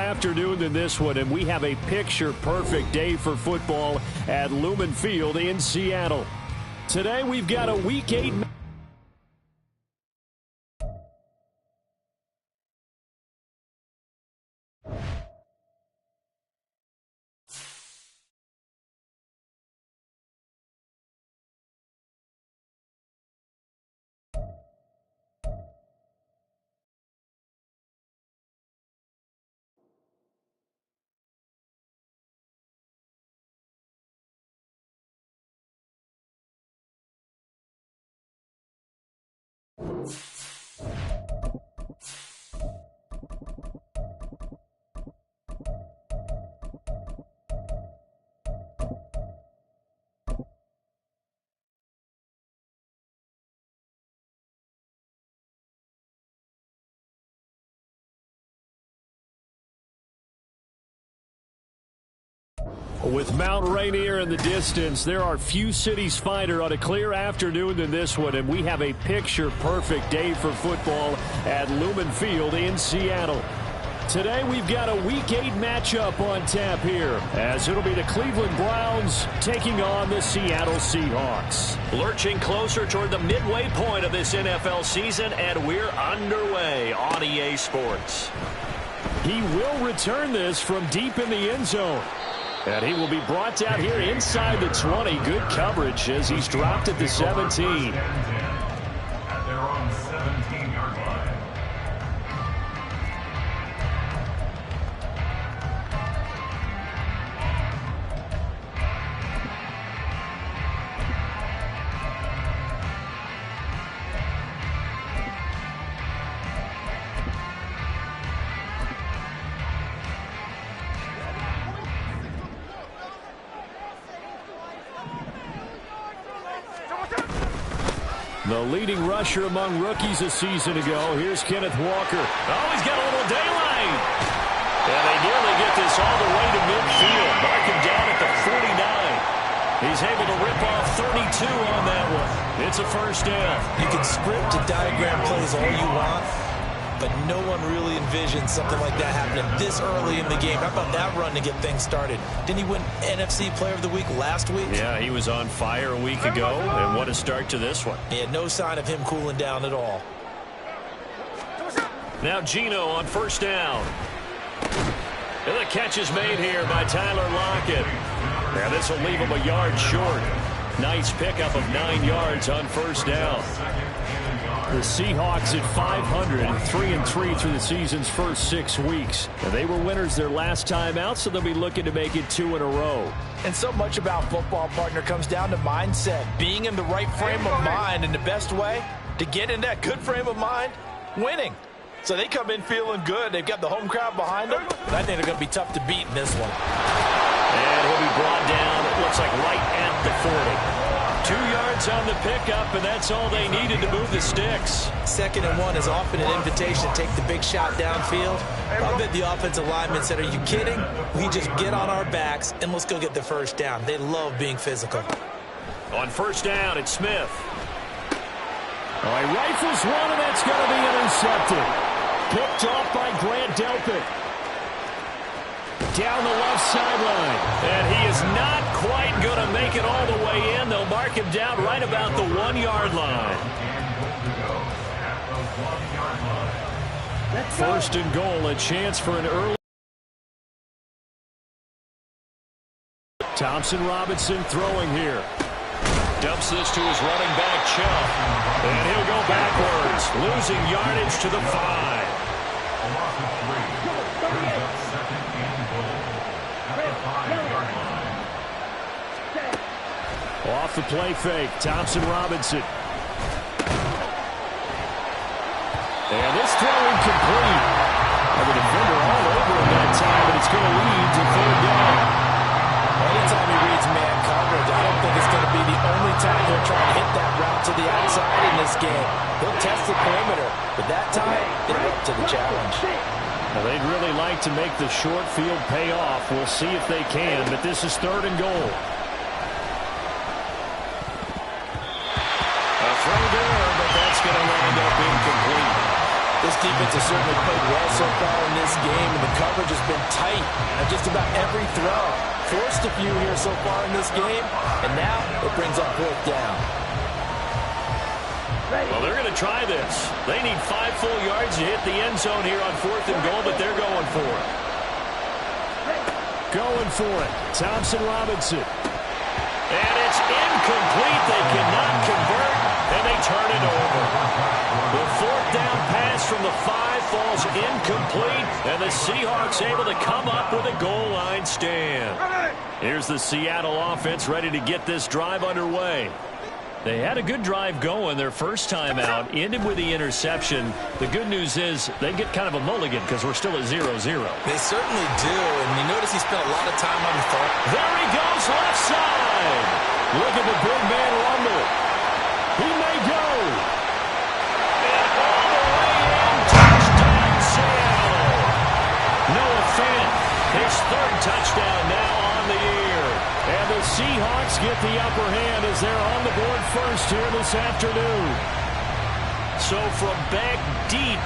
afternoon than this one, and we have a picture-perfect day for football at Lumen Field in Seattle. Today we've got a Week 8 With Mount Rainier in the distance, there are few cities finer on a clear afternoon than this one, and we have a picture-perfect day for football at Lumen Field in Seattle. Today we've got a Week 8 matchup on tap here, as it'll be the Cleveland Browns taking on the Seattle Seahawks. Lurching closer toward the midway point of this NFL season, and we're underway on EA Sports. He will return this from deep in the end zone. And he will be brought down here inside the 20. Good coverage as he's dropped at the 17. At their own 17-yard line. The leading rusher among rookies a season ago. Here's Kenneth Walker. Oh, he's got a little daylight. And they nearly get this all the way to midfield. Mark him down at the 49. He's able to rip off 32 on that one. It's a first down. You can script and diagram plays all you want, but no one really envisioned something like that happening this early in the game. How about that run to get things started? Didn't he win NFC Player of the Week last week? Yeah, he was on fire a week ago, and what a start to this one. Yeah, no sign of him cooling down at all. Now Geno on first down. And the catch is made here by Tyler Lockett. Now this will leave him a yard short. Nice pickup of 9 yards on first down. The Seahawks at 500, 3-3 through the season's first 6 weeks. And they were winners their last time out, so they'll be looking to make it 2 in a row. And so much about football, partner, comes down to mindset. Being in the right frame of mind, and the best way to get in that good frame of mind, winning. So they come in feeling good. They've got the home crowd behind them. And I think they're going to be tough to beat in this one. And he'll be brought down, it looks like right at the 40. 2 yards on the pickup, and that's all they needed to move the sticks. 2nd and 1 is often an invitation to take the big shot downfield. I bet the offensive lineman said, are you kidding? We just get on our backs, and let's go get the first down. They love being physical. On first down, it's Smith. Oh, he rifles one, and that's going to be intercepted. Picked off by Grant Delpit. Down the left sideline. And he is not quite going to make it all the way in. They'll mark him down right about the 1 yard line. First and goal, a chance for an early. Thompson Robinson throwing here. Dumps this to his running back, Chubb. And he'll go backwards, losing yardage to the 5. Off the play fake, Thompson Robinson. And this throw incomplete. And the defender all over him that time, but it's going to lead to 3rd down. Anytime he reads man coverage, I don't think it's going to be the only time he'll try to hit that route to the outside in this game. He'll test the perimeter, but that time, they're up to the challenge. Well, they'd really like to make the short field pay off. We'll see if they can, but this is 3rd and goal. A throw there, but that's going to wind up incomplete. This defense has certainly played well so far in this game, and the coverage has been tight at just about every throw. Forced a few here so far in this game, and now it brings up 4th down. Well, they're going to try this. They need 5 full yards to hit the end zone here on 4th and goal, but they're going for it. Going for it. Thompson Robinson. And it's incomplete. They cannot convert, and they turn it over. The 4th down pass from the 5 falls incomplete, and the Seahawks able to come up with a goal line stand. Here's the Seattle offense ready to get this drive underway. They had a good drive going their first time out, ended with the interception. The good news is they get kind of a mulligan because we're still at 0-0. They certainly do, and you notice he spent a lot of time on the phone. There he goes, left side. Look at the big man rumble. He may go. And all the way in, touchdown, Seattle. Noah Fant, his 3rd touchdown now on the year. And the Seahawks get the upper hand as they're on the board first here this afternoon. So from back deep.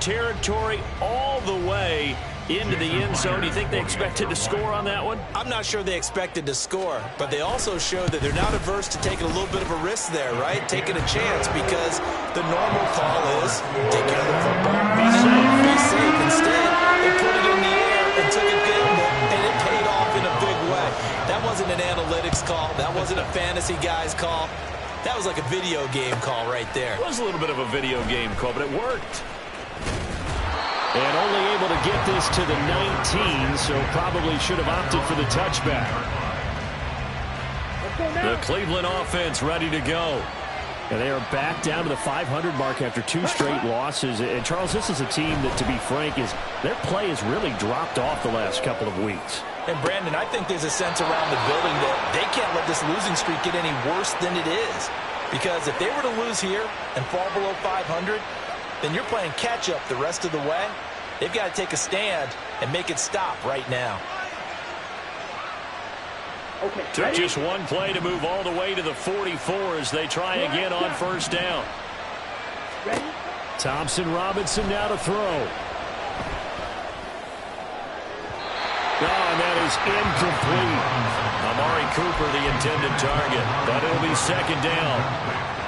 Territory all the way into the end zone. Do you think they expected to score on that one? I'm not sure they expected to score, but they also showed that they're not averse to taking a little bit of a risk there, right? Taking a chance, because the normal call is take care of the football. Be safe. Be safe. Instead, they put it in the air and took a gamble, and it paid off in a big way. That wasn't an analytics call. That wasn't a fantasy guy's call. That was like a video game call right there. It was a little bit of a video game call, but it worked. And only able to get this to the 19, so probably should have opted for the touchback. The Cleveland offense ready to go. And they are back down to the 500 mark after 2 straight losses. And, Charles, this is a team that, to be frank, their play has really dropped off the last couple of weeks. And, Brandon, I think there's a sense around the building that they can't let this losing streak get any worse than it is. Because if they were to lose here and fall below 500, then you're playing catch-up the rest of the way. They've got to take a stand and make it stop right now. Okay, took just one play to move all the way to the 44 as they try again on first down. Ready? Thompson Robinson now to throw. And that is incomplete. Amari Cooper, the intended target, but it'll be 2nd down.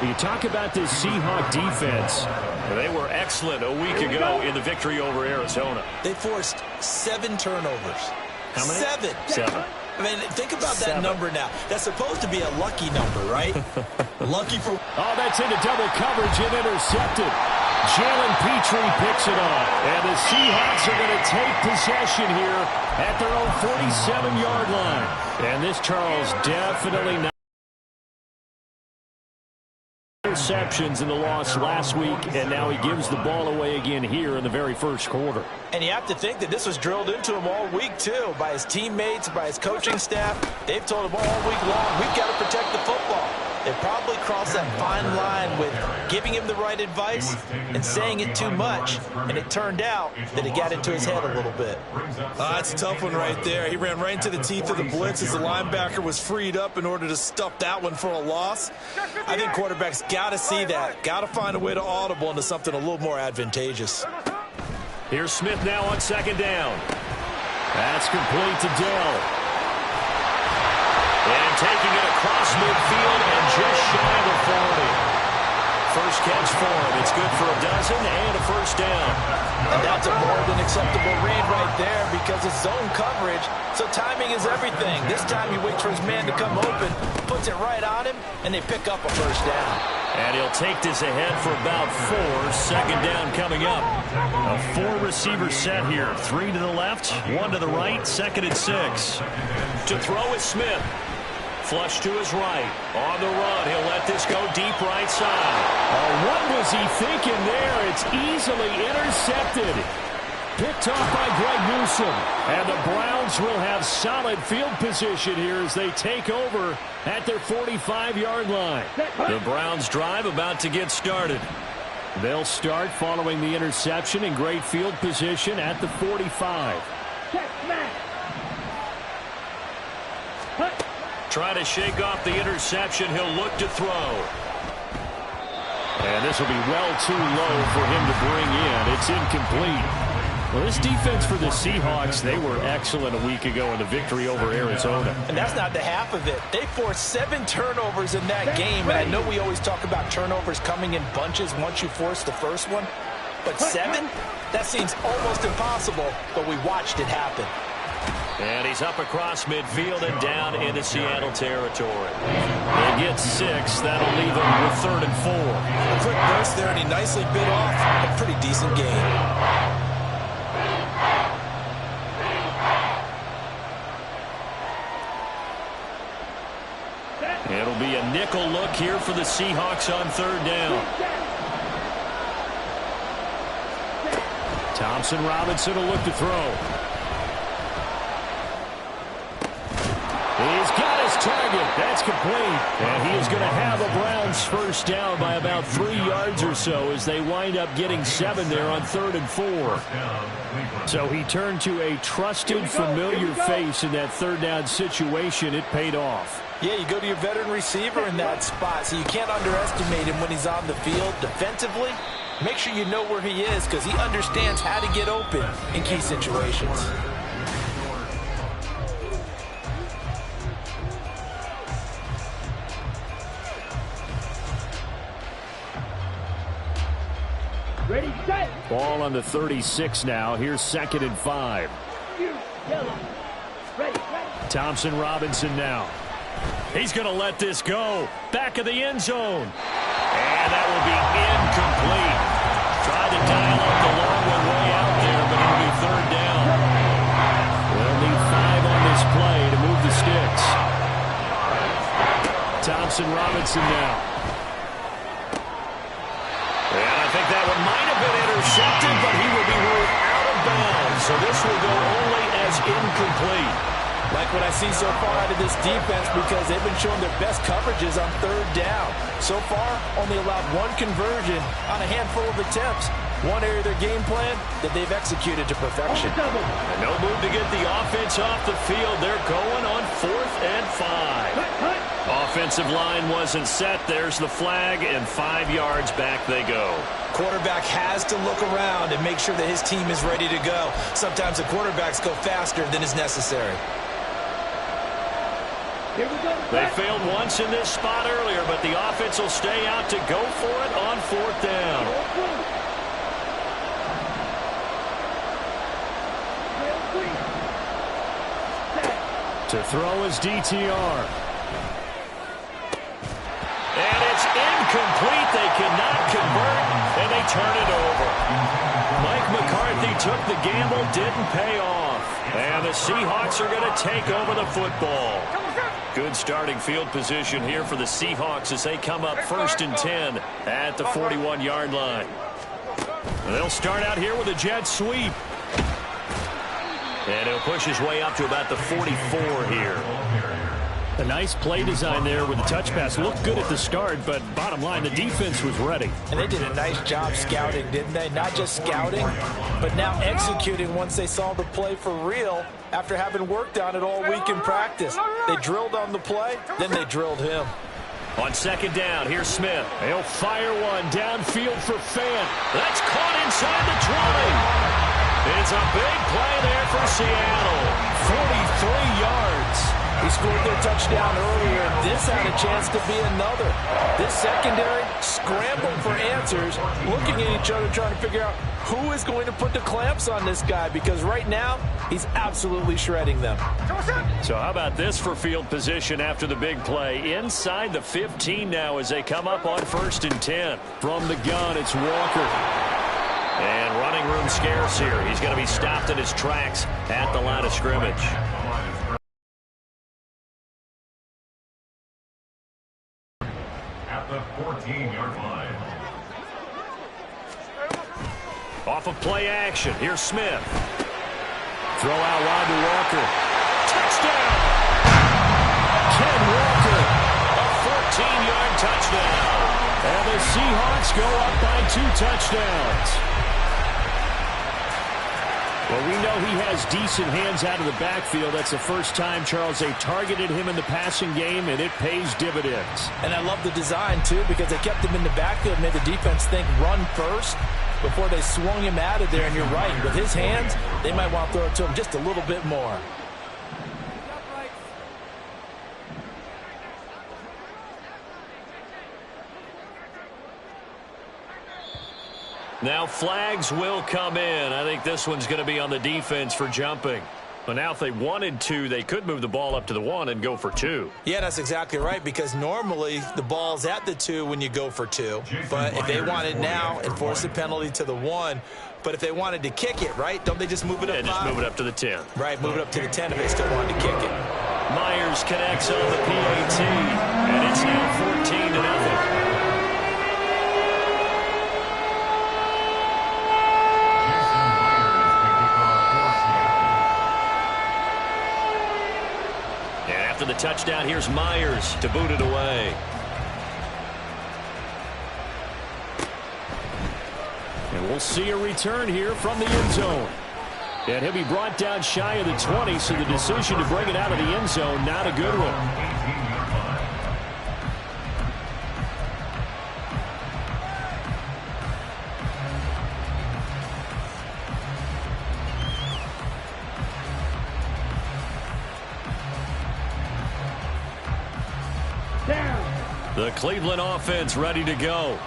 You talk about this Seahawk defense. They were excellent a week ago in the victory over Arizona. They forced 7 turnovers. How many? 7. I mean, think about that number now. That's supposed to be a lucky number, right? Lucky for... Oh, that's into double coverage and intercepted. Jalen Petrie picks it off. And the Seahawks are going to take possession here at their own 47-yard line. And this, Charles, definitely not interceptions in the loss last week, and now he gives the ball away again here in the very first quarter. And you have to think that this was drilled into him all week, too, by his teammates, by his coaching staff. They've told him all week long, we've got to protect the football. They probably crossed that fine line with giving him the right advice and saying it too much, and it turned out that it got into his head a little bit. That's a tough one right there. He ran right into the teeth of the blitz as the linebacker was freed up in order to stuff that one for a loss. I think quarterbacks got to see that, got to find a way to audible into something a little more advantageous. Here's Smith now on second down. That's complete to Dell. And taking it across midfield and just shy of the 40. First catch for him. It's good for a dozen and a first down. And that's a more than acceptable read right there because it's zone coverage, so timing is everything. This time he waits for his man to come open, puts it right on him, and they pick up a first down. And he'll take this ahead for about 4. Second down coming up. A 4-receiver set here. 3 to the left, 1 to the right, 2nd and 6. To throw is Smith. Flush to his right. On the run, he'll let this go deep right side. Oh, what was he thinking there? It's easily intercepted. Picked off by Greg Newsome. And the Browns will have solid field position here as they take over at their 45-yard line. The Browns drive about to get started. They'll start following the interception in great field position at the 45. Trying to shake off the interception. He'll look to throw. And this will be well too low for him to bring in. It's incomplete. Well, this defense for the Seahawks, they were excellent a week ago in the victory over Arizona. And that's not the half of it. They forced 7 turnovers in that game. And I know we always talk about turnovers coming in bunches once you force the first one. But 7? That seems almost impossible, but we watched it happen. And he's up across midfield and down into Seattle territory. They get 6. That'll leave him with 3rd and 4. A quick burst there, and he nicely bit off a pretty decent game. It'll be a nickel look here for the Seahawks on 3rd down. Thompson Robinson will look to throw. He's got his target. That's complete. And he is going to have a Browns first down by about 3 yards or so as they wind up getting 7 there on 3rd and 4. So he turned to a trusted, familiar face in that 3rd down situation. It paid off. Yeah, you go to your veteran receiver in that spot, so you can't underestimate him when he's on the field defensively. Make sure you know where he is because he understands how to get open in key situations. Ready, set. Ball on the 36 now. Here's 2nd and 5. Yellow. Ready, ready. Thompson Robinson now. He's going to let this go. Back of the end zone. And that will be incomplete. Tried to dial up the long one way out there, but it'll be 3rd down. They'll need 5 on this play to move the sticks. Thompson Robinson now. And I think that one might have been intercepted, but he will be ruled out of bounds. So this will go only as incomplete. Like what I see so far out of this defense because they've been showing their best coverages on 3rd down. So far, only allowed 1 conversion on a handful of attempts. One area of their game plan that they've executed to perfection. And no move to get the offense off the field. They're going on 4th and 5. Offensive line wasn't set. There's the flag, and 5 yards back they go. Quarterback has to look around and make sure that his team is ready to go. Sometimes the quarterbacks go faster than is necessary. Here we go. They failed once in this spot earlier, but the offense will stay out to go for it on 4th down. To throw is DTR. And it's incomplete. They cannot convert, and they turn it over. Mike McCarthy took the gamble, didn't pay off. And the Seahawks are going to take over the football. Good starting field position here for the Seahawks as they come up 1st and 10 at the 41-yard line. They'll start out here with a jet sweep. And he'll push his way up to about the 44 here. A nice play design there with the touch pass. Looked good at the start, but bottom line, the defense was ready. And they did a nice job scouting, didn't they? Not just scouting, but now executing once they saw the play for real after having worked on it all week in practice. They drilled on the play, then they drilled him. On 2nd down, here's Smith. He'll fire one downfield for Fant. That's caught inside the 20. It's a big play there for Seattle. 43 yards. He scored their touchdown earlier, and this had a chance to be another. This secondary scrambled for answers, looking at each other, trying to figure out who is going to put the clamps on this guy, because right now, he's absolutely shredding them. So how about this for field position after the big play? Inside the 15 now as they come up on 1st and 10. From the gun, it's Walker. And running room scarce here. He's going to be stopped in his tracks at the line of scrimmage. At the 14-yard line. Off of play action. Here's Smith. Throw out wide to Walker. Touchdown! Ken Walker. A 14-yard touchdown. And the Seahawks go up by 2 touchdowns. Well, we know he has decent hands out of the backfield. That's the first time, Charles, they targeted him in the passing game, and it pays dividends. And I love the design, too, because they kept him in the backfield, made the defense think run first before they swung him out of there. And you're right, with his hands, they might want to throw it to him just a little bit more. Now flags will come in. I think this one's going to be on the defense for jumping. But now if they wanted to, they could move the ball up to the 1 and go for 2. Yeah, that's exactly right, because normally the ball's at the 2 when you go for 2. But if they want it now, enforce the penalty to the 1. But if they wanted to kick it, right, don't they just move it up 5? Just move it up to the 10. Right, move it up to the 10 if they still wanted to kick it. Myers connects on the PAT, and it's now 14-0. The touchdown, here's Myers to boot it away. And we'll see a return here from the end zone. And he'll be brought down shy of the 20, so the decision to bring it out of the end zone, not a good one. The Cleveland offense ready to go.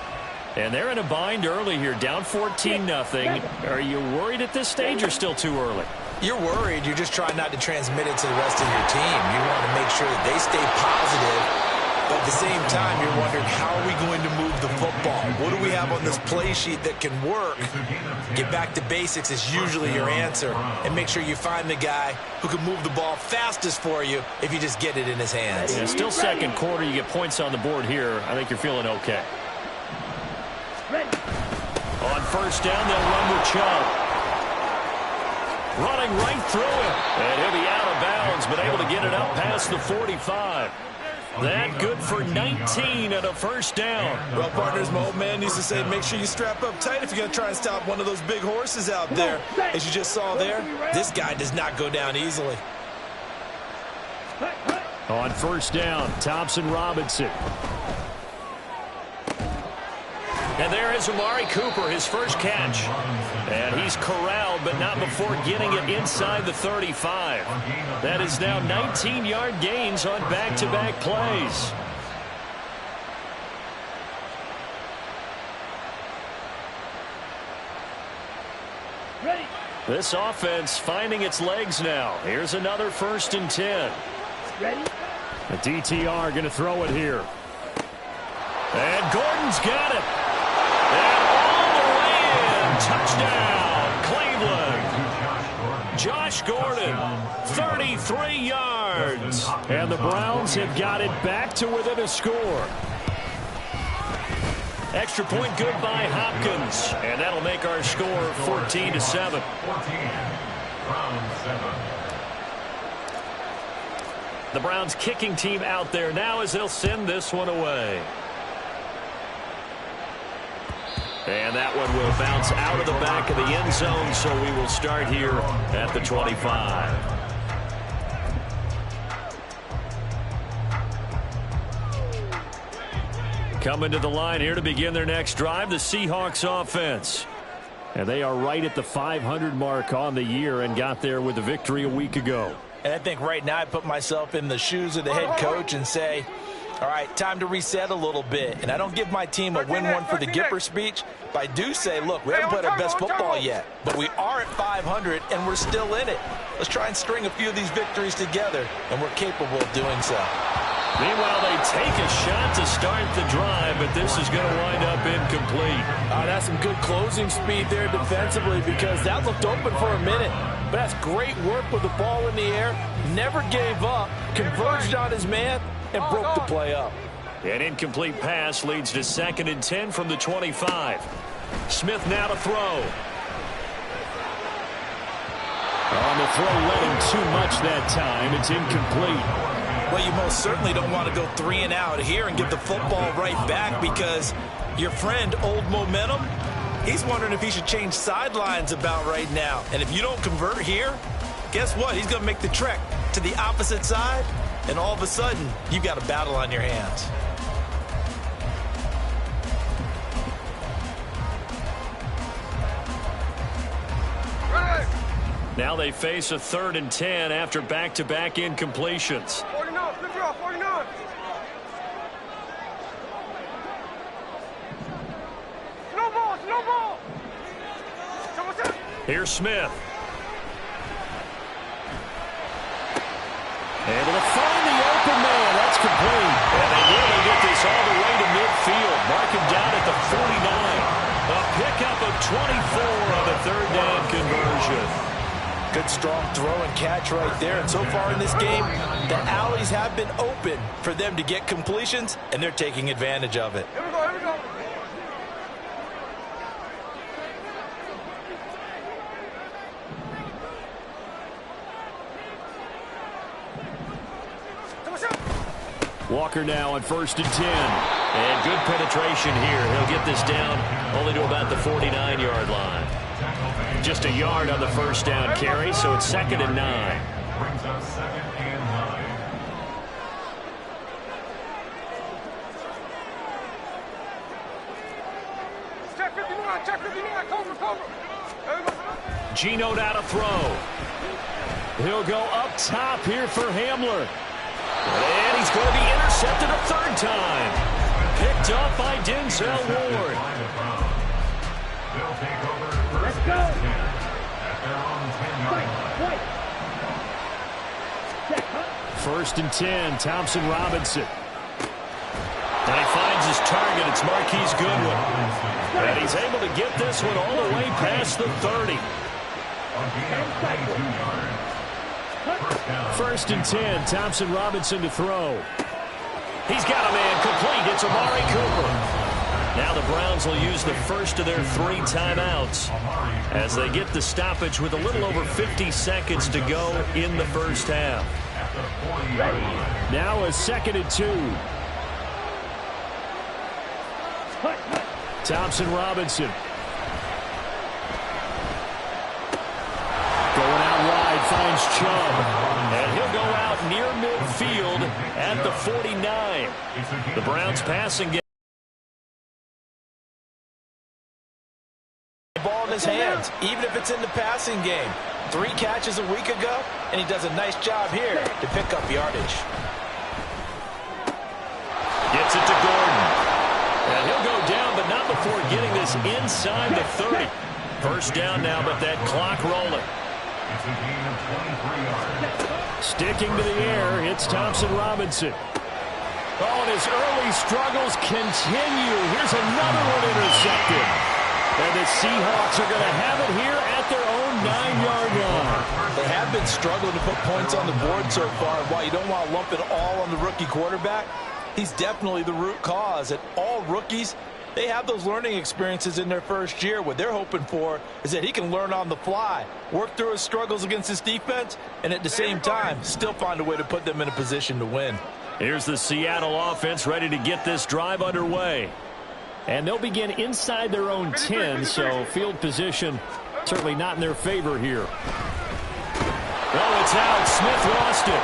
And they're in a bind early here, down 14-0. Are you worried at this stage or still too early? You're worried. You're just trying not to transmit it to the rest of your team. You want to make sure that they stay positive. But at the same time, you're wondering, how are we going to move the football? What do we have on this play sheet that can work? Get back to basics is usually your answer. And make sure you find the guy who can move the ball fastest for you if you just get it in his hands. Yeah, still second quarter. You get points on the board here. I think you're feeling okay. On 1st down, they'll run with Chubb. Running right through him. And he'll be out of bounds, but able to get it up past the 45. That good for 19 and a 1st down. Well, partners, my old man used to say, make sure you strap up tight if you're going to try and stop one of those big horses out there. As you just saw there, this guy does not go down easily. On 1st down, Thompson Robinson. And there is Amari Cooper, his first catch. And he's corralled, but not before getting it inside the 35. That is now 19-yard gains on back-to-back plays. Ready. This offense finding its legs now. Here's another 1st and 10. Ready. The DTR going to throw it here. And Gordon's got it. And all the way in. Touchdown, Cleveland. Josh Gordon, 33 yards. And the Browns have got it back to within a score. Extra point good by Hopkins. And that'll make our score 14-7. 14, Browns 7. The Browns kicking team out there now as they'll send this one away. And that one will bounce out of the back of the end zone, so we will start here at the 25. Coming to the line here to begin their next drive, the Seahawks offense. And they are right at the 500 mark on the year and got there with a victory a week ago. And I think right now I put myself in the shoes of the head coach and say, all right, time to reset a little bit. And I don't give my team a win one for the Gipper speech, but I do say, look, we haven't played our best football yet, but we are at 500 and we're still in it. Let's try and string a few of these victories together, and we're capable of doing so. Meanwhile, they take a shot to start the drive, but this is going to wind up incomplete. That's some good closing speed there defensively, because that looked open for a minute. But that's great work with the ball in the air. Never gave up, converged on his man, and broke the play up. An incomplete pass leads to 2nd and 10 from the 25. Smith now to throw. On the throw, led him too much that time. It's incomplete. Well, you most certainly don't want to go 3 and out here and get the football right back, because your friend, Old Momentum, he's wondering if he should change sidelines about right now. And if you don't convert here, guess what? He's going to make the trek to the opposite side, and all of a sudden, you've got a battle on your hands. Now they face a 3rd and 10 after back-to-back incompletions. 49, flip it off, 49. No ball, no ball. Here's Smith. Able to find the open man. That's complete. And they nearly get this all the way to midfield. Mark him down at the 49. A pickup of 24 on the 3rd down conversion. Good, strong throw and catch right there. And so far in this game, the alleys have been open for them to get completions, and they're taking advantage of it. Here we go, here we go. Walker now on 1st and 10. And good penetration here. He'll get this down only to about the 49-yard line. Just a yard on the 1st down carry, so it's 2nd and 9. Brings up 2nd and 9. Check 59, cover. Gino now to throw. He'll go up top here for Hamler. And he's going to be intercepted a 3rd time. Picked up by Denzel Ward. They'll take over 1st and 10 at their own 10-yard line. 1st and 10, Thompson Robinson. And he finds his target. It's Marquise Goodwin. And he's able to get this one all the way past the 30. 1st and 10, Thompson Robinson to throw. He's got a man complete. It's Amari Cooper. Now the Browns will use the first of their 3 timeouts as they get the stoppage with a little over 50 seconds to go in the 1st half. Now a 2nd and 2. Thompson Robinson. Going out wide, finds Chubb. And he'll go out near midfield at the 49. The Browns passing game. Ball in his hands, even if it's in the passing game. 3 catches a week ago, and he does a nice job here to pick up yardage. Gets it to Gordon. And he'll go down, but not before getting this inside the 30. 1st down now, but that clock rolling. It's a gain of 23 yards. Sticking to the air, it's Thompson Robinson. Oh, and his early struggles continue. Here's another one intercepted. And the Seahawks are going to have it here at their own 9-yard line. They have been struggling to put points on the board so far. While you don't want to lump it all on the rookie quarterback, he's definitely the root cause. And all rookies, they have those learning experiences in their first year. What they're hoping for is that he can learn on the fly, work through his struggles against his defense, and at the same time, still find a way to put them in a position to win. Here's the Seattle offense ready to get this drive underway. And they'll begin inside their own 10, so field position certainly not in their favor here. Oh, it's out. Smith lost it.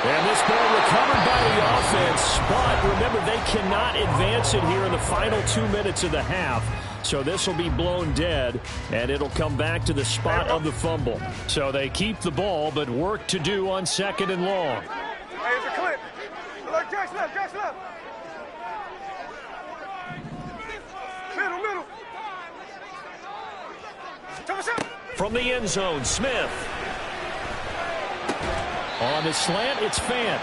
And this ball recovered by the offense, but remember, they cannot advance it here in the final 2 minutes of the half. So this will be blown dead, and it'll come back to the spot of the fumble. So they keep the ball, but work to do on 2nd and long. Hey, it's a clip. Look, Jack's left, Jack's left. Middle, middle. From the end zone, Smith. On the slant, it's Fant.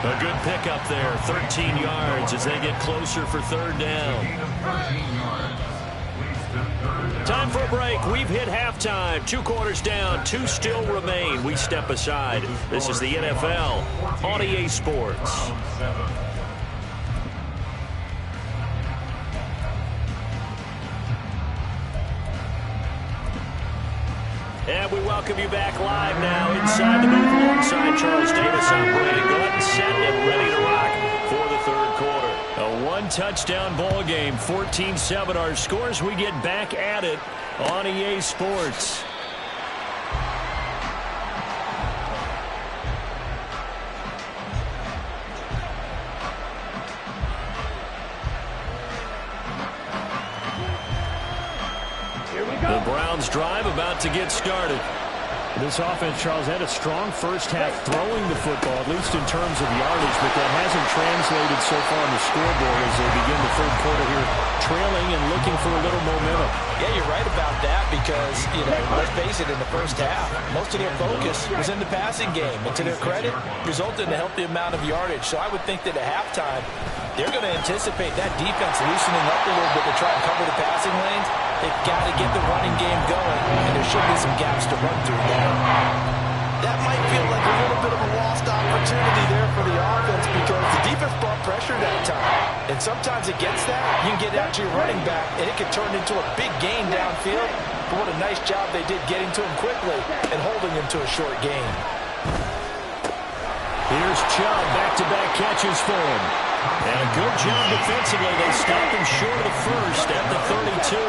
A good pickup there, 13 yards as they get closer for 3rd down. Time for a break. We've hit halftime. 2 quarters down, 2 still remain. We step aside. This is the NFL on EA Sports. And we welcome you back live now inside the booth alongside Charles Davis. I'm Brandon Glutt, set and ready to rock for the 3rd quarter. A 1-touchdown ball game, 14-7 our scores. We get back at it on EA Sports. The Browns drive about to get started. This offense, Charles, had a strong first half throwing the football, at least in terms of yardage, but that hasn't translated so far on the scoreboard as they begin the 3rd quarter here, trailing and looking for a little momentum. Yeah, you're right about that because, let's face it, in the first half, most of their focus was in the passing game. And to their credit, resulted in a healthy amount of yardage. So I would think that at halftime, they're going to anticipate that defense loosening up a little bit to try and cover the passing lanes. They've got to get the running game going, and there should be some gaps to run through now. That might feel like a little bit of a lost opportunity there for the offense because the defense brought pressure that time. And sometimes it gets that. You can get out to your running back, and it can turn into a big gain downfield. But what a nice job they did getting to him quickly and holding him to a short gain. Here's Chubb, back-to-back catches for him. And a good job defensively. They stopped him short of the first at the 32.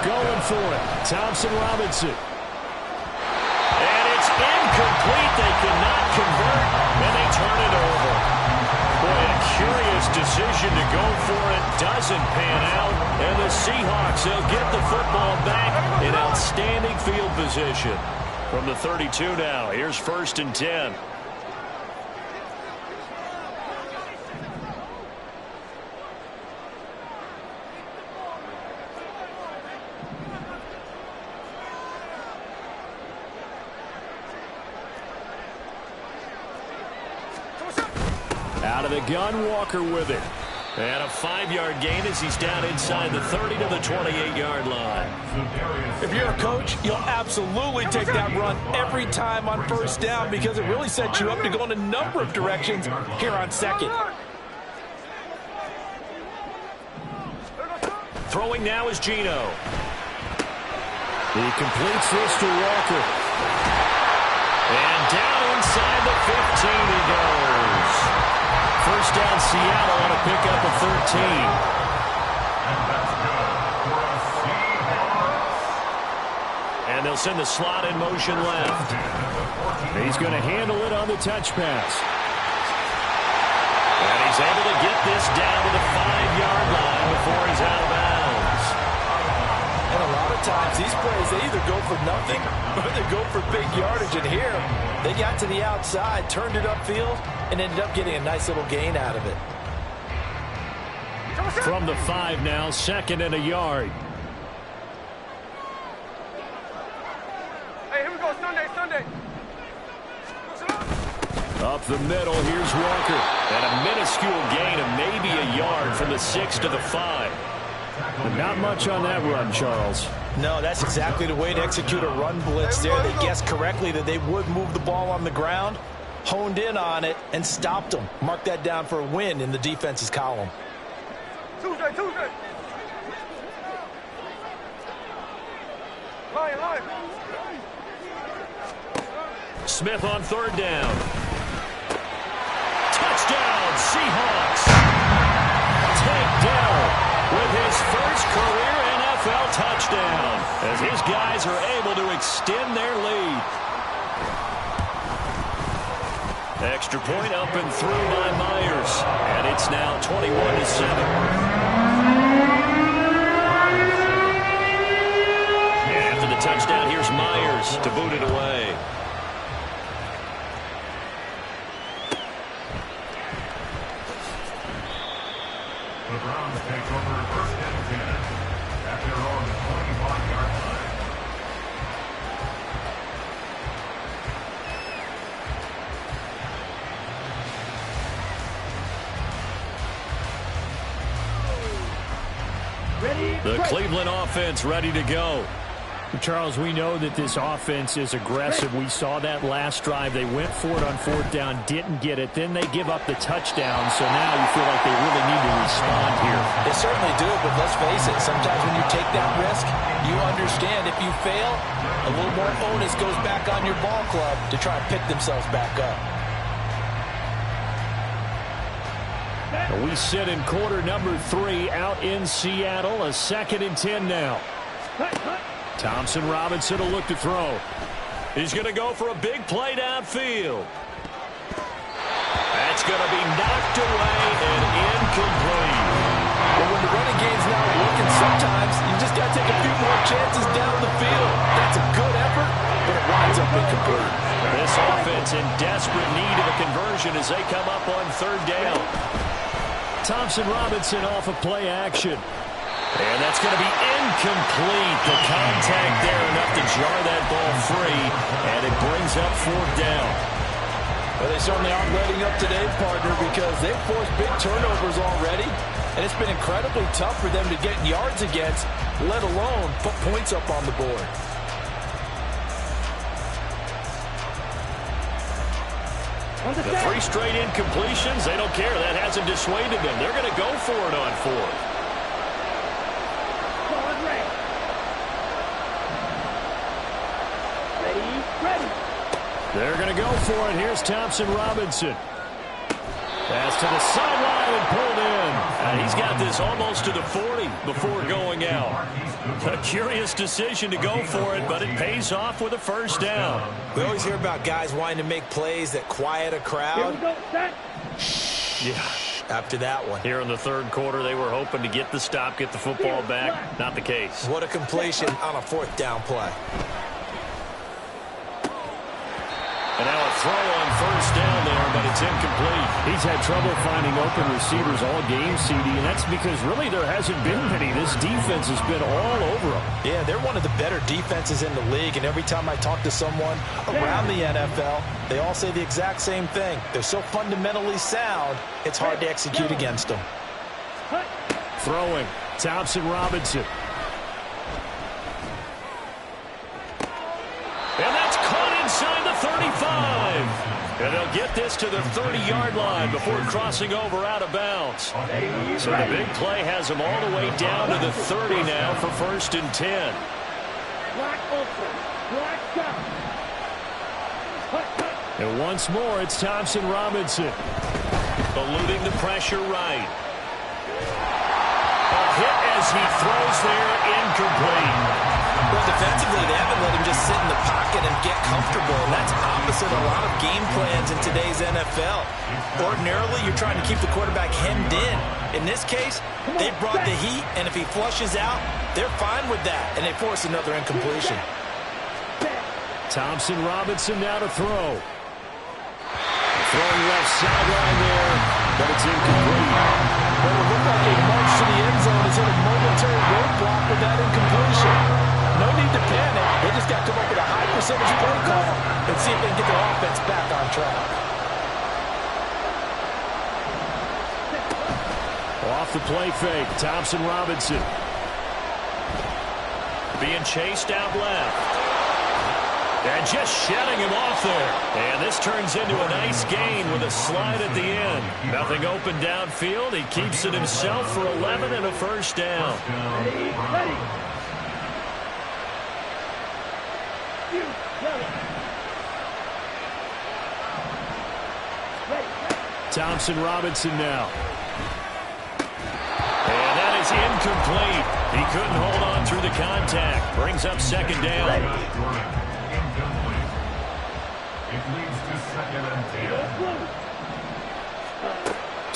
Going for it. Thompson Robinson. And it's incomplete. They cannot convert, and they turn it over. Boy, a curious decision to go for it. Doesn't pan out. And the Seahawks, they'll get the football back in outstanding field position. From the 32 now, here's 1st and 10. Out of the gun, Walker with it. And a 5-yard gain as he's down inside the 30 to the 28-yard line. If you're a coach, you'll absolutely take that run every time on 1st down because it really sets you up to go in a number of directions here on 2nd. Throwing now is Geno. He completes this to Walker. And down inside the 15 he goes. 1st down Seattle on a pickup of 13. And they'll send the slot in motion left. He's going to handle it on the touch pass. And he's able to get this down to the 5-yard line before he's out of bounds. And a lot of times these plays, they either go for nothing or they go for big yardage. And here, they got to the outside, turned it upfield, and ended up getting a nice little gain out of it. From the 5 now, 2nd and a yard. Hey, here we go, Sunday. Up the middle, here's Walker. And a minuscule gain of maybe a yard from the 6 to the 5. But not much on that run, Charles. No, that's exactly the way to execute a run blitz there. They guessed correctly that they would move the ball on the ground, honed in on it, and stopped them. Mark that down for a win in the defense's column. Tuesday. Lion. Smith on 3rd down. Touchdown, Seahawks. Tank Dell with his first career NFL touchdown as his guys are able to extend their lead. Extra point up and through by Myers. And it's now 21-7. After the touchdown, here's Myers to boot it away. The Browns take over first and 10 at their own 25-yard line. The Cleveland offense ready to go. Charles, we know that this offense is aggressive. We saw that last drive. They went for it on fourth down, didn't get it. Then they give up the touchdown, so now you feel like they really need to respond here. They certainly do, but let's face it, sometimes when you take that risk, you understand if you fail, a little more onus goes back on your ball club to try and pick themselves back up. We sit in quarter number 3 out in Seattle. A 2nd and 10 now. Thompson Robinson will look to throw. He's going to go for a big play downfield. That's going to be knocked away and incomplete. But when the running game's not working, sometimes you just got to take a few more chances down the field. That's a good effort, but it winds up incomplete. This offense in desperate need of a conversion as they come up on 3rd down. Thompson Robinson off of play action. And that's going to be incomplete. The contact there enough to jar that ball free, and it brings up 4th down. Well, they certainly aren't letting up today, partner, because they've forced big turnovers already, and it's been incredibly tough for them to get yards against, let alone put points up on the board. The 3 straight incompletions, they don't care. That hasn't dissuaded them. They're going to go for it on 4th. They're going to go for it. Here's Thompson Robinson. Pass to the sideline and pulled in. And he's got this almost to the 40 before going out. A curious decision to go for it, but it pays off with a 1st down. We always hear about guys wanting to make plays that quiet a crowd. Yeah. After that one. Here in the 3rd quarter, they were hoping to get the stop, get the football back. Not the case. What a completion on a 4th down play. And now a throw on 1st down there, but it's incomplete. He's had trouble finding open receivers all game, CD, and that's because really there hasn't been many. This defense has been all over them. Yeah, they're one of the better defenses in the league, and every time I talk to someone around the NFL, they all say the exact same thing. They're so fundamentally sound, it's hard to execute against them. Throwing, Thompson Robinson. And that's caught inside the 35. And they'll get this to the 30-yard line before crossing over out of bounds. So the big play has them all the way down to the 30 now for 1st and 10. And once more, it's Thompson Robinson. Eluding the pressure right. A hit as he throws there, incomplete. Well, defensively, they haven't let him just sit in the pocket and get comfortable, and that's opposite a lot of game plans in today's NFL. Ordinarily, you're trying to keep the quarterback hemmed in. In this case, they brought the heat, and if he flushes out, they're fine with that, and they force another incompletion. Thompson Robinson now to throw. Throwing left sideline there, but it's incomplete. Well, it looked like a march to the end zone is hit a momentary roadblock with that incompletion. No need to panic. They just got to come up with a high percentage play call and see if they can get their offense back on track. Off the play fake, Thompson Robinson. Being chased out left. And just shedding him off there. And this turns into a nice gain with a slide at the end. Nothing open downfield. He keeps it himself for 11 and a 1st down. Thompson Robinson now. And that is incomplete. He couldn't hold on through the contact. Brings up 2nd down. It leads to 2nd and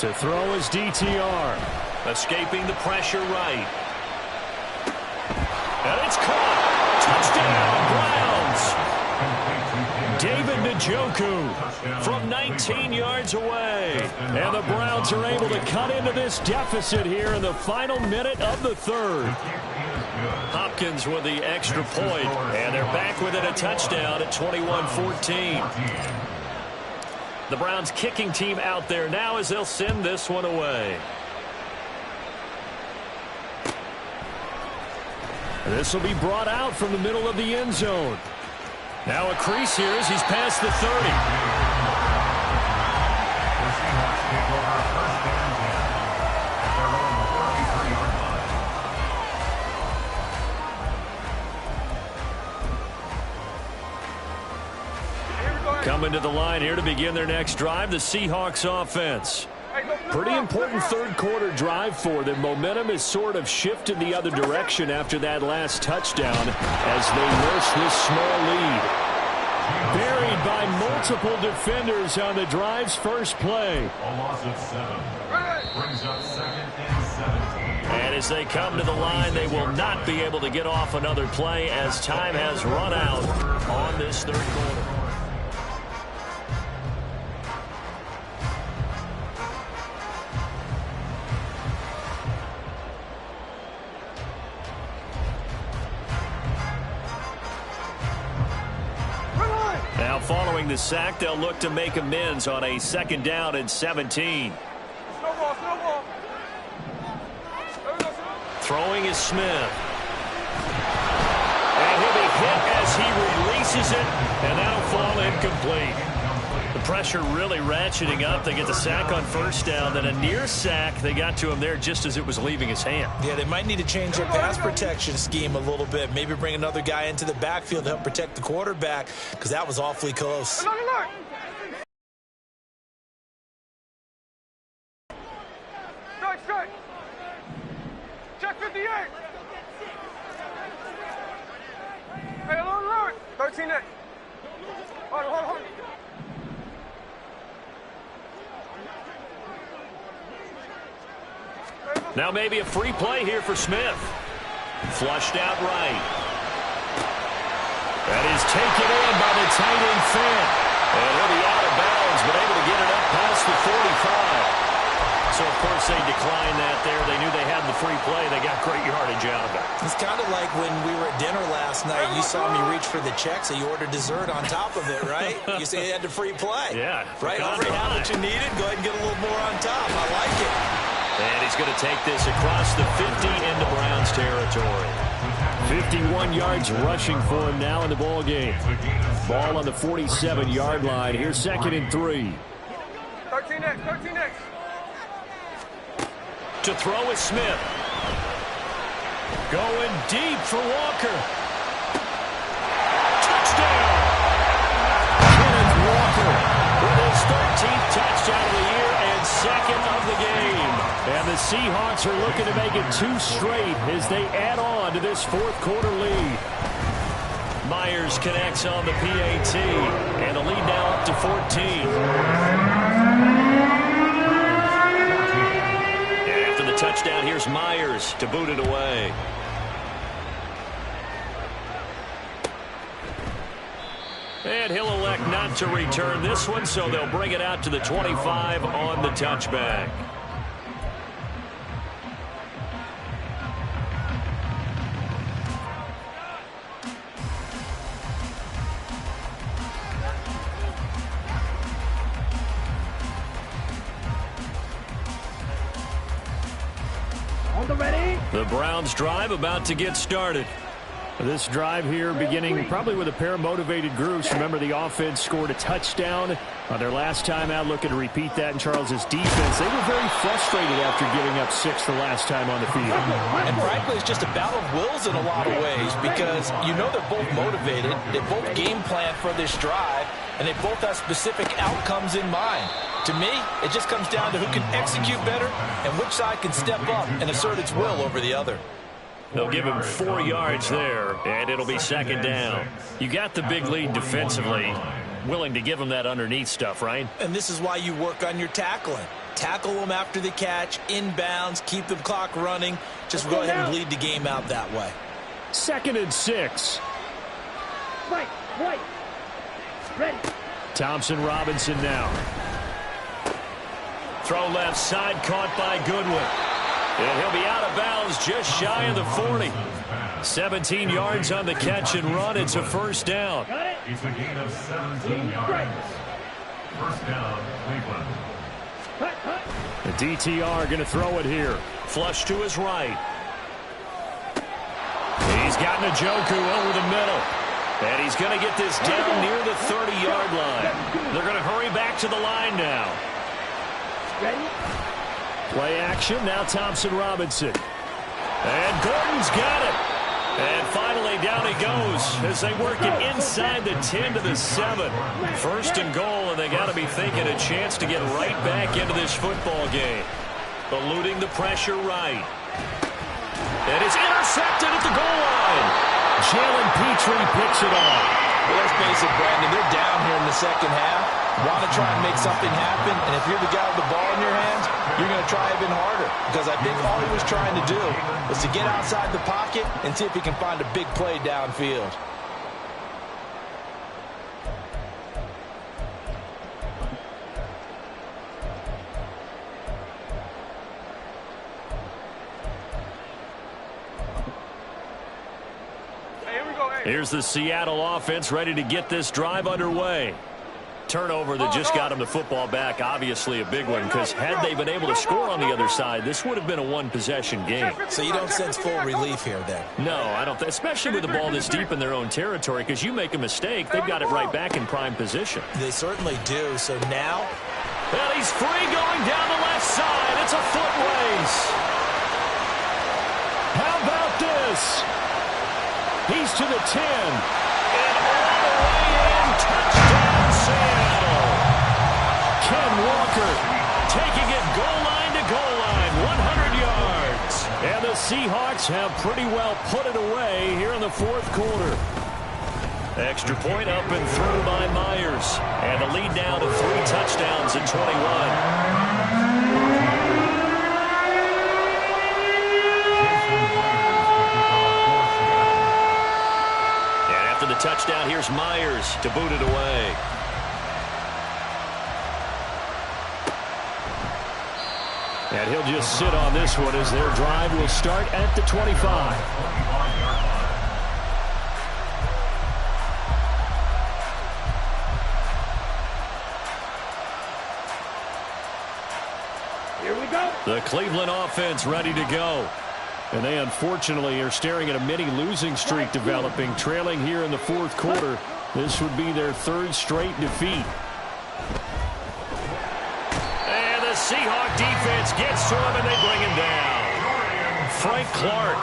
10. To throw is DTR. Escaping the pressure right. And it's caught. Touchdown, Browns. David Njoku from 19 yards away. And the Browns are able to cut into this deficit here in the final minute of the third. Hopkins with the extra point, and they're back within a touchdown at 21-14. The Browns kicking team out there now as they'll send this one away. This will be brought out from the middle of the end zone. Now a crease here as he's past the 30. Coming to the line here to begin their next drive, the Seahawks offense. Pretty important third quarter drive for them. Momentum has sort of shifted the other direction after that last touchdown as they nurse this small lead. Buried by multiple defenders on the drive's first play. A loss of 7. Brings up 2nd and 17. And as they come to the line, they will not be able to get off another play as time has run out on this third quarter. Now following the sack, they'll look to make amends on a 2nd down and 17. Snowball. Throwing is Smith. And he'll be hit as he releases it, and that'll fall incomplete. The pressure really ratcheting up. They get the sack on 1st down, then a near sack. They got to him there just as it was leaving his hand. Yeah, they might need to change their pass protection scheme a little bit. Maybe bring another guy into the backfield to help protect the quarterback because that was awfully close. Strike. Check 58. Hey, alert. 13 next. Hold. Now maybe a free play here for Smith. Flushed out right. That is taken in by the tight end Fant. And he'll be out of bounds, but able to get it up past the 45. So, of course, they declined that there. They knew they had the free play. They got great yardage out of it. It's kind of like when we were at dinner last night. You saw me reach for the check, so you ordered dessert on top of it, right? You say you had the free play. Yeah. Right? Already had what you needed. Go ahead and get a little more on top. I like it. And he's going to take this across the 50 into Browns territory. 51 yards rushing for him now in the ball game. Ball on the 47-yard line. Here's 2nd and 3. 13 next. To throw is Smith. Going deep for Walker. Touchdown! Kenneth Walker with his 13th touchdown of the year and 2nd of the game. And the Seahawks are looking to make it 2 straight as they add on to this 4th quarter lead. Myers connects on the PAT, and the lead now up to 14. Touchdown, here's Myers to boot it away. And he'll elect not to return this one, so they'll bring it out to the 25 on the touchback. The Browns drive about to get started. This drive here beginning probably with a pair of motivated groups. Remember, the offense scored a touchdown on their last time out, looking to repeat that in Charles's defense. They were very frustrated after giving up 6 the last time on the field. And frankly, it's just a battle of wills in a lot of ways because you know they're both motivated. They both game plan for this drive, and they both have specific outcomes in mind. To me, it just comes down to who can execute better and which side can step up and assert its will over the other. They'll give him 4 yards there, and it'll be 2nd down. You got the big lead defensively. willing to give him that underneath stuff, right? And this is why you work on your tackling. Tackle them after the catch, inbounds, keep the clock running. Just go ahead and bleed the game out that way. 2nd and 6. Right. Ready. Thompson Robinson now. Throw left side, caught by Goodwin. And he'll be out of bounds just shy of the 40. 17 yards on the catch and run. It's a first down. It's a gain of 17 yards. First down, Cleveland. The DTR going to throw it here. Flush to his right. He's got Njoku over the middle. And he's going to get this down near the 30-yard line. They're going to hurry back to the line now. Play action, now Thompson Robinson. And Gordon's got it. And finally down he goes as they work it inside the 10 to the 7. 1st and goal, and they got to be thinking a chance to get right back into this football game. Eluding the pressure right. And it's intercepted at the goal line. Jalen Petrie picks it off. Well, let's face it, Brandon, they're down here in the second half. Want to try and make something happen, and if you're the guy with the ball in your hands, you're going to try even harder. Because I think all he was trying to do was to get outside the pocket and see if he can find a big play downfield. Here's the Seattle offense ready to get this drive underway. Turnover that just got him the football back, obviously a big one, because had they been able to score on the other side, this would have been a one-possession game. So you don't sense full relief here then? No, I don't, especially with the ball this deep in their own territory, because you make a mistake, they've got it right back in prime position. They certainly do. So now? Well, he's free going down the left side. It's a foot race. How about this? He's to the 10. And all the way in. Touchdown, Seattle. Ken Walker taking it goal line to goal line. 100 yards. And the Seahawks have pretty well put it away here in the 4th quarter. Extra point up and through by Myers. And the lead now to 3 touchdowns at 21. The touchdown, here's Myers to boot it away. And he'll just sit on this one as their drive will start at the 25. Here we go. The Cleveland offense ready to go. And they unfortunately are staring at a mini losing streak developing, trailing here in the 4th quarter. This would be their 3rd straight defeat. And the Seahawk defense gets to him and they bring him down. Frank Clark,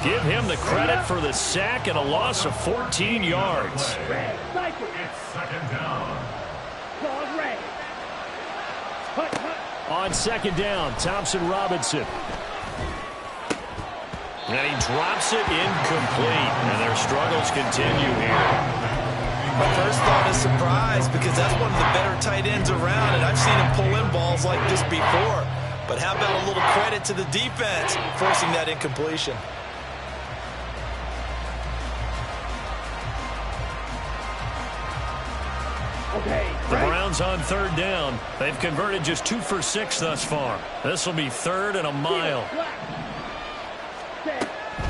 give him the credit for the sack and a loss of 14 yards. It's 2nd down. On 2nd down, Thompson Robinson. And he drops it incomplete. And their struggles continue here. My first thought is surprise, because that's one of the better tight ends around, and I've seen him pull in balls like this before. But how about a little credit to the defense forcing that incompletion? The Browns on 3rd down. They've converted just 2 for 6 thus far. This will be 3rd and a mile.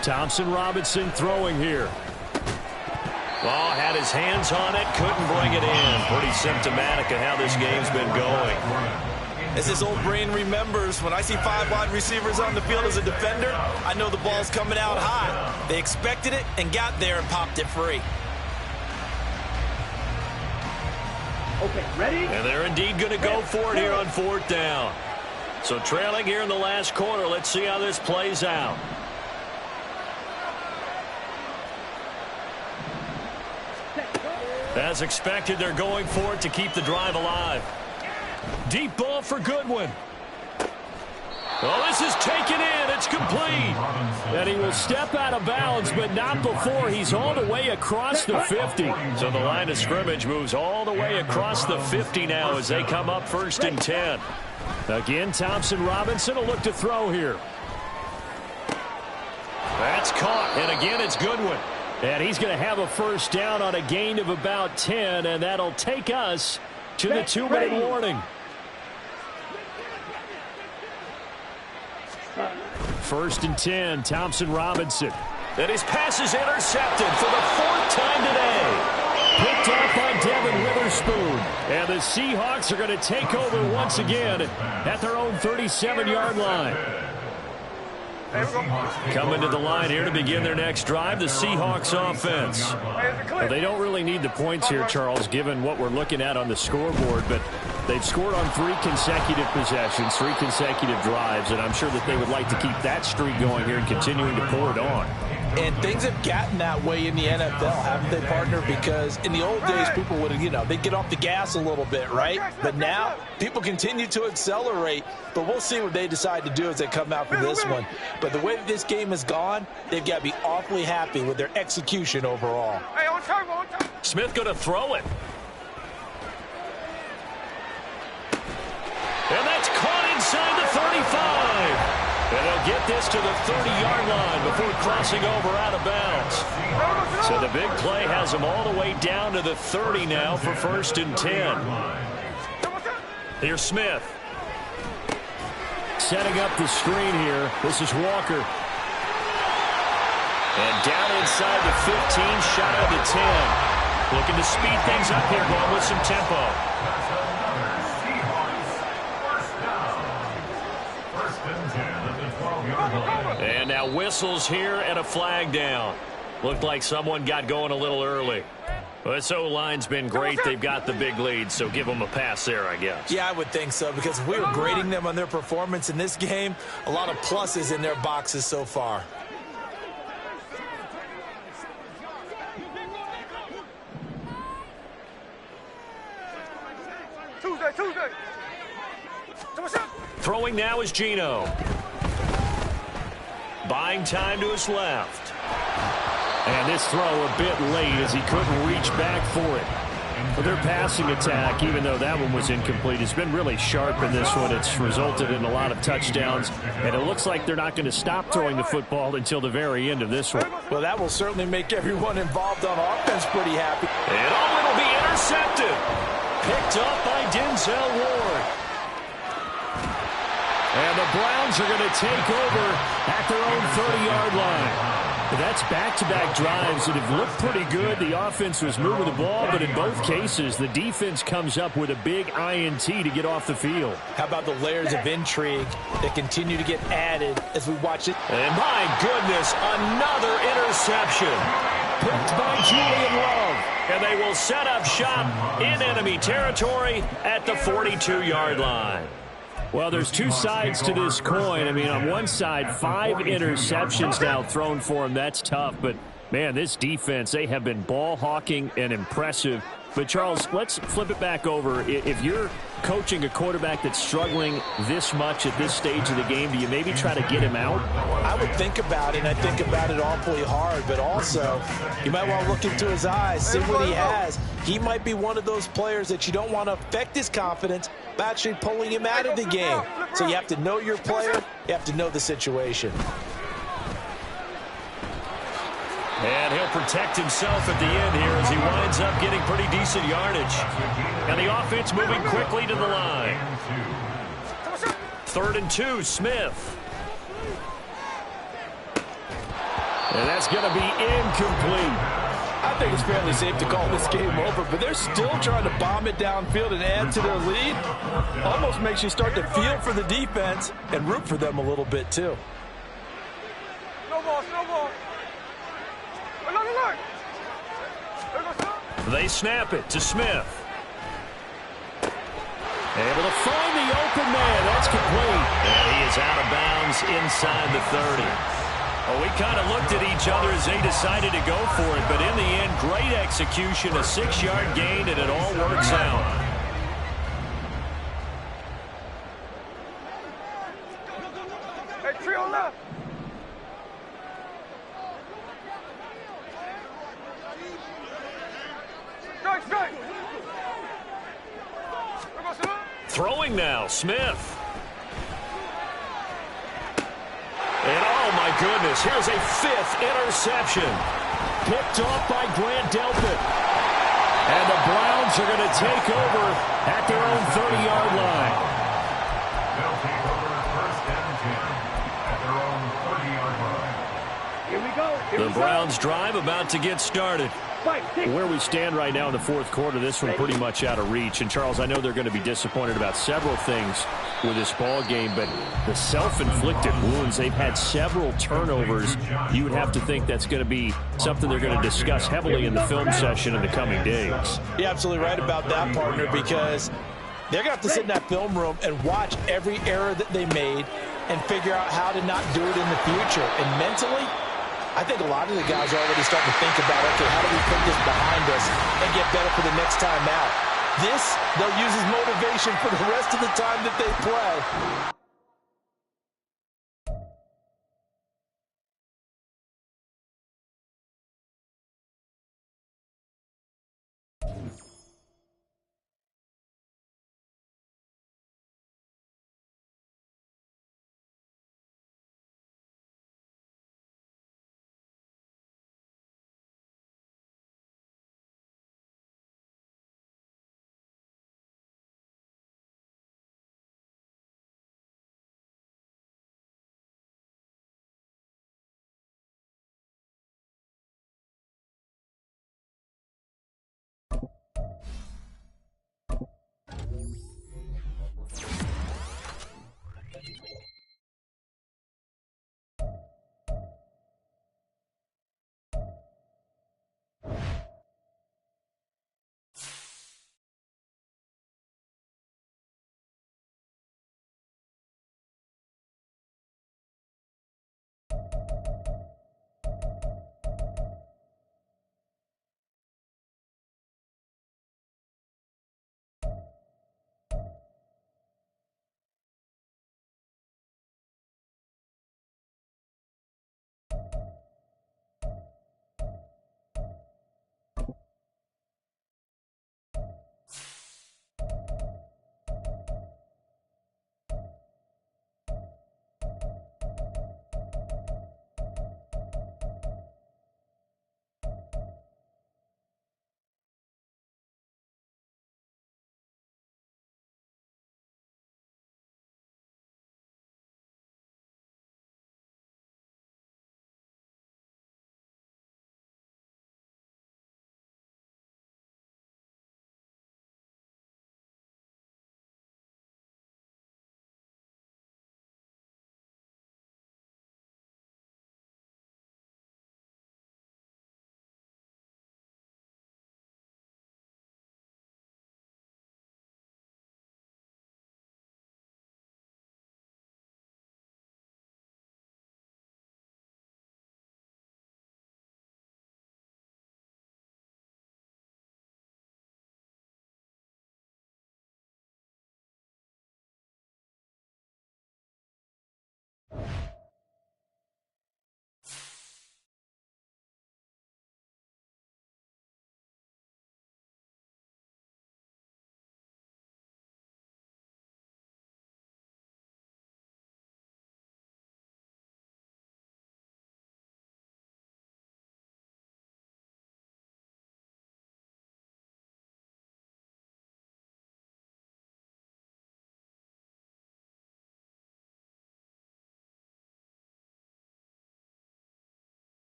Thompson Robinson throwing here. Oh, had his hands on it, couldn't bring it in. Pretty symptomatic of how this game's been going. As his old brain remembers, when I see 5 wide receivers on the field as a defender, I know the ball's coming out high. They expected it and got there and popped it free. Okay, ready? And they're indeed going to go for it here on 4th down. So trailing here in the last quarter, let's see how this plays out. As expected, they're going for it to keep the drive alive. Deep ball for Goodwin. Oh, this is taken in. It's complete. And he will step out of bounds, but not before he's all the way across the 50. So the line of scrimmage moves all the way across the 50 now as they come up 1st and 10. Again, Thompson Robinson will look to throw here. That's caught, and again, it's Goodwin. And he's going to have a first down on a gain of about 10, and that'll take us to the 2-minute warning. 1st and 10, Thompson Robinson. And his pass is intercepted for the 4th time today. Picked up by Devin Witherspoon. And the Seahawks are going to take over once again at their own 37-yard line. Coming to the line here to begin their next drive, the Seahawks offense. Well, they don't really need the points here, Charles, given what we're looking at on the scoreboard, but they've scored on 3 consecutive possessions, 3 consecutive drives, and I'm sure that they would like to keep that streak going here and continuing to pour it on. And things have gotten that way in the NFL, haven't they, partner? Because in the old days, people would, they'd get off the gas a little bit, right? But now, people continue to accelerate. But we'll see what they decide to do as they come out for this one. But the way that this game has gone, they've got to be awfully happy with their execution overall. Hey, on time, on time. Smith going to throw it. And that's caught inside the 35. And they'll get this to the 30-yard line before crossing over out of bounds. So the big play has them all the way down to the 30 now for 1st and 10. Here's Smith. Setting up the screen here. This is Walker. And down inside the 15, shy of the 10. Looking to speed things up here, going with some tempo. And now whistles here and a flag down. Looked like someone got going a little early. Well, this O-line's been great. They've got the big lead, so give them a pass there, I guess. Yeah, I would think so, because if we were grading them on their performance in this game, a lot of pluses in their boxes so far. Tuesday. Throwing now is Geno. Buying time to his left. And this throw a bit late as he couldn't reach back for it. But their passing attack, even though that one was incomplete, has been really sharp in this one. It's resulted in a lot of touchdowns, and it looks like they're not going to stop throwing the football until the very end of this one. Well, that will certainly make everyone involved on offense pretty happy. And it'll be intercepted. Picked up by Denzel Ward. And the Browns are going to take over at their own 30-yard line. That's back-to-back drives that have looked pretty good. The offense was moving the ball, but in both cases, the defense comes up with a big INT to get off the field. How about the layers of intrigue that continue to get added as we watch it? And my goodness, another interception. Picked by Julian Love. And they will set up shop in enemy territory at the 42-yard line. Well, there's two sides to this coin. I mean, on one side, 5 interceptions now thrown for him. That's tough. But, man, this defense, they have been ball hawking and impressive. But, Charles, let's flip it back over. If you're coaching a quarterback that's struggling this much at this stage of the game, do you maybe try to get him out? I would think about it, and I think about it awfully hard. But also, you might want to look into his eyes, see what he has. He might be one of those players that you don't want to affect his confidence by actually pulling him out of the game. So you have to know your player. You have to know the situation. And he'll protect himself at the end here as he winds up getting pretty decent yardage. And the offense moving quickly to the line. 3rd and 2, Smith. And that's going to be incomplete. I think it's fairly safe to call this game over, but they're still trying to bomb it downfield and add to their lead. Almost makes you start to feel for the defense and root for them a little bit, too. No ball. They snap it to Smith. Able to find the open man. That's complete. And he is out of bounds inside the 30. Well, we kind of looked at each other as they decided to go for it. But in the end, great execution, a 6-yard gain, and it all works out. Throwing now, Smith. And oh my goodness, here's a 5th interception. Picked off by Grant Delpit. And the Browns are going to take over at their own 30-yard line. They'll take over 1st and 10 at their own 30-yard line. Here we go. The Browns drive about to get started. Where we stand right now in the 4th quarter, this one pretty much out of reach. And, Charles, I know they're going to be disappointed about several things with this ball game, but the self-inflicted wounds, they've had several turnovers. You would have to think that's going to be something they're going to discuss heavily in the film session in the coming days. You're absolutely right about that, partner, because they're going to have to sit in that film room and watch every error that they made and figure out how to not do it in the future. And mentally, I think a lot of the guys are already starting to think about, okay, how do we put this behind us and get better for the next time out? This, they'll use as motivation for the rest of the time that they play.